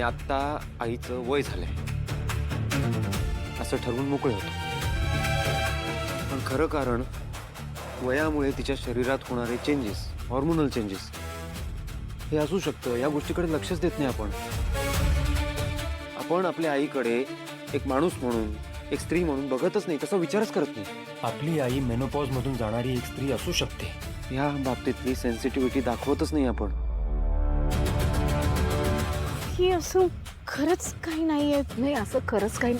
आता आईचं वय झालंय असं ठरवून मोकळे होतो. पण खरं कारण वयामुळे तिच्या शरीरात होणारे चेंजेस, हॉर्मोनल चेंजेस हे असू शकतं. या गोष्टीकडे लक्षच देत नाही आपण. आपण आपल्या आईकडे एक माणूस म्हणून, एक स्त्री म्हणून बघतच नाही, तसा विचारच करत नाही. आपली आई मेनोपॉज मधून जाणारी एक स्त्री असू शकते. या बाबतीतली सेन्सिटिव्हिटी दाखवतच नाही आपण. ही असं खरंच काही नाहीये. नाही, असं खरंच काही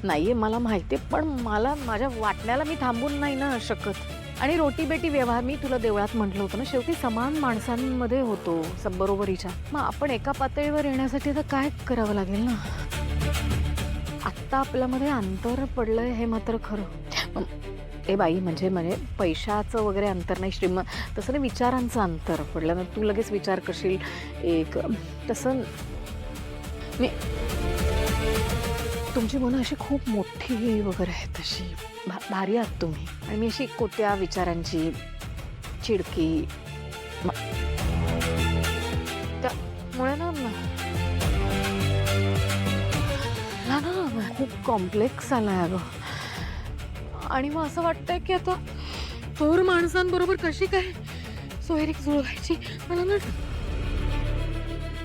नाहीये मला माहितीये, पण मला माझ्या वाटण्याला मी थांबून नाही ना शकत. आणि रोटी बेटी व्यवहार, मी तुला देवळात म्हटलं होतं ना, शेवटी समान माणसांमध्ये होतो बरोबरीच्या. मग आपण एका पातळीवर येण्यासाठी तर काय करावं लागेल ना. आत्ता आपल्यामध्ये अंतर पडलंय हे मात्र खरं. ए बाई, म्हणजे पैशाचं वगैरे अंतर नाही, तसं नाही, विचारांचं अंतर पडलं ना. तू लगेच विचार करशील एक तसं. मी तुमची मनं अशी खूप मोठी वगैरे आहेत, अशी भारी आहात तुम्ही. आणि मी अशी कोत्या विचारांची, चिडकी, त्यामुळे ना खूप कॉम्प्लेक्स आलाय अगं. आणि मग असं वाटतंय की आता थोर माणसांबरोबर कशी काय सोयरीक जुळवायची.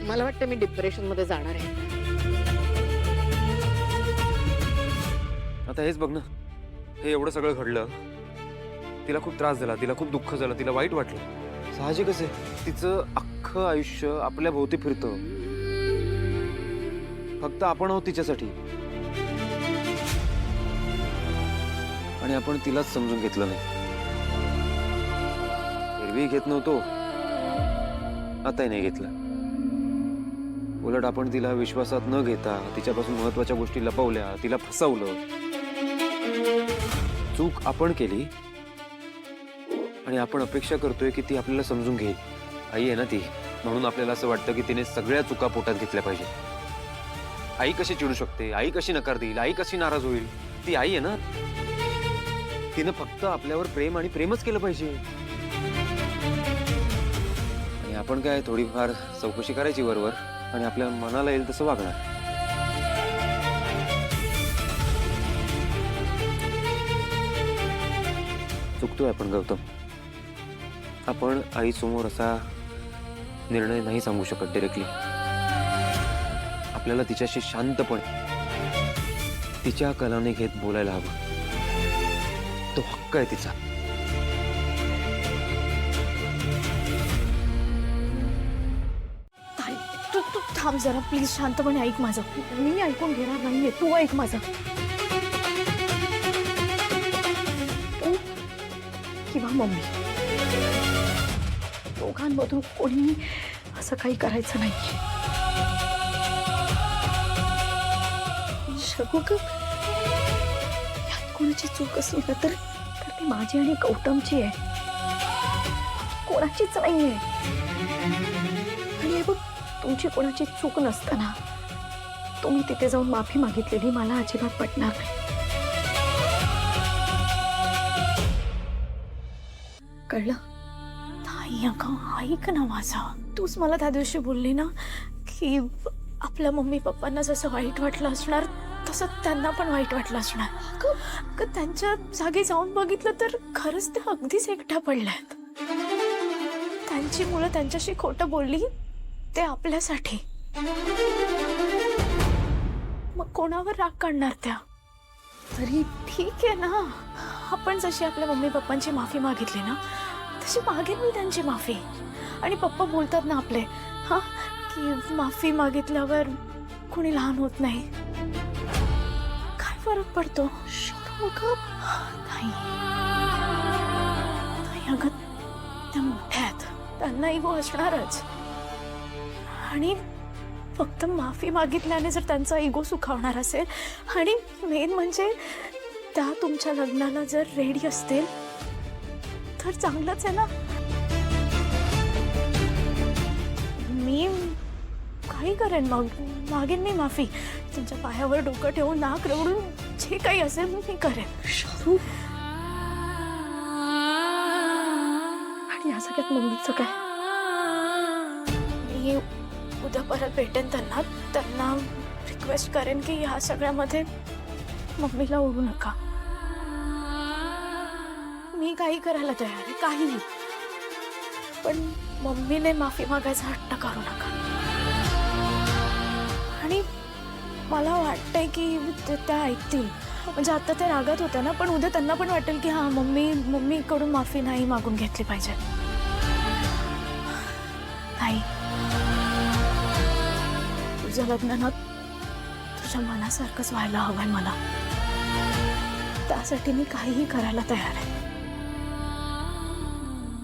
मला वाटतं मी डिप्रेशन मध्ये जाणार आहे. आता हेच बघ ना, हे एवढं सगळं घडलं, तिला खूप त्रास झाला, तिला खूप दुःख झालं, तिला वाईट वाटलं. साहजिकच आहे. तिचं अख्खं आयुष्य आपल्या भोवती फिरतं. फक्त आपण आहोत तिच्यासाठी. आणि आपण तिलाच समजून घेतलं नाही. एरवी घेत नव्हतो, आताही नाही घेतलं. उलट आपण तिला विश्वासात न घेता तिच्यापासून महत्वाच्या गोष्टी लपवल्या, तिला फसवलं. चूक आपण केली आणि आपण अपेक्षा करतोय की ती आपल्याला समजून घेईल. आई आहे ना ती, म्हणून आपल्याला असं वाटतं की तिने सगळ्या चुका पोटात घेतल्या पाहिजे. आई कशी चिडू शकते, आई कशी नकार देईल, आई कशी नाराज होईल. ती आई आहे ना, तिनं फक्त आपल्यावर प्रेम आणि प्रेमच केलं पाहिजे. आणि आपण काय थोडीफार चौकशी करायची वरवर आणि आपल्या मनाला येईल तसं वागणार. चुकतोय आपण गौतम. आपण आई समोर असा निर्णय नाही सांगू शकत डायरेक्टली. आपल्याला तिच्याशी शांतपणे, तिच्या कलाने घेत बोलायला हवं. तो हक्क आहे तिचा. तू थांब जरा प्लीज, शांतपणे ऐक माझं. मी ऐकून घेणार नाहीये, तू ऐक माझं. तू किंवा मम्मी, दोघांमधून कोणी असं काही करायचं नाहीये. शकू का यात कोणाची चूक असली ना तर ती माझी आणि गौतमची आहे, कोणाचीच नाहीये. आणि हे बघ, तुमची कोणाची चूक नसताना तुम्ही तिथे जाऊन माफी मागितलेली मला अजिबात पटणार नाही. कळलं? नाही अगं, ऐक ना माझं. तूच मला त्या दिवशी बोलली ना की आपल्या मम्मी पप्पांना जसं वाईट वाटलं असणार तसं त्यांना पण वाईट वाटलं असणार. अगं त्यांच्या जागी जाऊन बघितलं तर खरंच त्या अगदीच एकट्या पडल्यात. त्यांची मुलं त्यांच्याशी खोटं बोलली ते आपल्यासाठी. मग कोणावर राग काढणार त्या? तरी ठीक आहे ना, आपण जशी आपल्या मम्मी पप्पांची माफी मागितली ना तशी मागेन मी त्यांची माफी. आणि पप्पा बोलतात ना आपले, हा, की माफी मागितल्यावर कोणी लहान होत नाही. काय फरक पडतो? नाही अगं, त्या मोठ्या आहेत, त्यांना इगो असणारच. आणि फक्त माफी मागितल्याने जर त्यांचा इगो सुखावणार असेल, आणि मेन म्हणजे त्या तुमच्या लग्नाला जर रेडी असतील तर चांगलंच आहे ना. मी काही करेन, मग मागेन मी माफी. तुमच्या पायावर डोकं ठेवून नाक रवडून जे काही असेल मी करेन. आणि या सगळ्यात मम्मीचं काय? मी उद्या परत भेटेन त्यांना त्यांना रिक्वेस्ट करेन की ह्या सगळ्यामध्ये मम्मीला ओढू नका. मी काही करायला तयार आहे, काही, पण मम्मीने माफी मागायचा हट्ट करू नका. आणि मला वाटतंय की त्या ऐकतील. म्हणजे आता ते रागात होत्या ना, पण उद्या त्यांना पण वाटेल की हा मम्मीकडून माफी नाही मागून घेतली पाहिजे. नाही, तुझं लग्न ना तुझ्या मनासारखंच व्हायला हवंय मला. त्यासाठी मी काहीही करायला तयार आहे.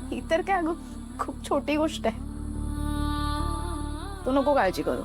ही तर काय अगं खूप छोटी गोष्ट आहे. तू नको काळजी करू.